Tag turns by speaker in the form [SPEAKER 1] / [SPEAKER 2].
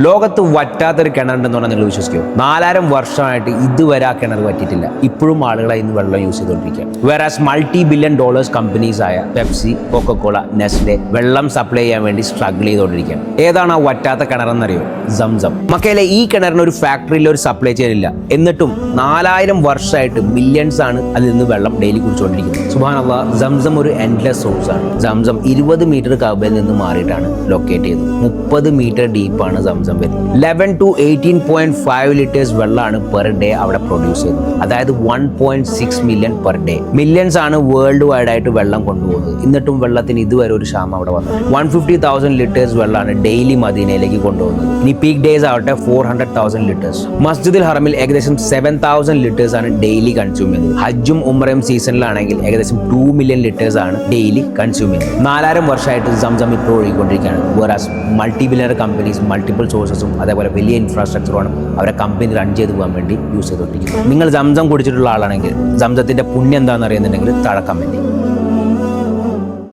[SPEAKER 1] ലോകത്ത് വറ്റാത്തൊരു കിണറുണ്ടെന്ന് പറഞ്ഞാൽ നിങ്ങൾ വിശ്വസിക്കുമോ? 4000 വർഷമായിട്ട് ഇതുവരെ ആ കിണർ വറ്റിയിട്ടില്ല. ഇപ്പോഴും ആളുകൾ ഇന്ന് വെള്ളം യൂസ് ചെയ്തുകൊണ്ടിരിക്കുകയാണ്. വേറാസ് $multi-billion കമ്പനീസ് ആയ പെപ്സി, കൊക്കക്കോള, നെസ്ലെ വെള്ളം സപ്ലൈ ചെയ്യാൻ വേണ്ടി സ്ട്രഗിൾ ചെയ്തുകൊണ്ടിരിക്കുകയാണ്. ഏതാണ് ആ വറ്റാത്ത കിണറെന്നറിയോ? സംസം. മക്കയിലെ ഈ കിണറിന് ഒരു ഫാക്ടറിയിൽ ഒരു സപ്ലൈ ചെയ്യാനില്ല. എന്നിട്ടും 4000 വർഷമായിട്ട് മില്യൺസ് ആണ് അതിൽ നിന്ന് വെള്ളം ഡെയിലി കുടിച്ചുകൊണ്ടിരിക്കുന്നത്. സുബ്ഹാനല്ലാഹ്, സംസം ഒരു എൻഡ്ലെസ് സോഴ്സ് ആണ്. സംസം 20 മീറ്റർ കബയിൽ നിന്ന് മാറിയിട്ടാണ് ലൊക്കേറ്റ് ചെയ്തത്. 30 മീറ്റർ ഡീപ്പാണ് സംസം വരുന്നത്. 11 to 18.5 ലിറ്റേഴ്സ് വെള്ളമാണ് പെർ ഡേ അവിടെ പ്രൊഡ്യൂസ് ചെയ്യുന്നത്. അതായത് 1.6 മില്യൺ പെർ ഡേ. മില്യൺസ് ആണ് വേൾഡ് വൈഡ് ആയിട്ട് വെള്ളം കൊണ്ടുപോകുന്നത്. എന്നിട്ടും വെള്ളത്തിന് ഇതുവരെ ഒരു ക്ഷാമം അവിടെ വന്നിട്ട് 150,000 ലിറ്റേഴ്സ് വെള്ളമാണ് ഡെയിലി മദീനയിലേക്ക് കൊണ്ടുപോകുന്നത്. ഇനി പീക്ക് ഡേയ്സ് ആവട്ടെ 400,000 ലിറ്റേഴ്സ്. മസ്ജിദുൽ ഹറമിൽ ഏകദേശം 7,000 ലിറ്റേഴ്സ് ആണ് ഡെയിലി കൺസ്യൂം ചെയ്യുന്നത്. ഹജ്ജും ഉംറയും സീസണിലാണെങ്കിൽ ഏകദേശം 2 മില്യൺ ലിറ്റേഴ്സ് ആണ് ഡെയിലി കൺസ്യൂം ചെയ്യുന്നത്. 4000 വർഷമായിട്ട് സംസം ഇപ്പോൾ ഒഴുകിക്കൊണ്ടിരിക്കുകയാണ്. വേറാസ് മൾട്ടി-ബില്യണർ കമ്പനീസ് മൾട്ടിപ്പിൾ സോഴ്സസും അതേപോലെ വലിയ ഇൻഫ്രാസ്ട്രക്ചറുമാണ് അവരെ കമ്പനി റൺ ചെയ്ത് പോകാൻ വേണ്ടി യൂസ് ചെയ്തുകൊണ്ടിരിക്കുന്നത്. നിങ്ങൾ സംസം കുടിച്ചിട്ടുള്ള ആളാണെങ്കിൽ സംസത്തിന്റെ പുണ്യം എന്താണെന്ന് അറിയുന്നുണ്ടെങ്കിൽ താഴെ കമന്റ് ചെയ്യും.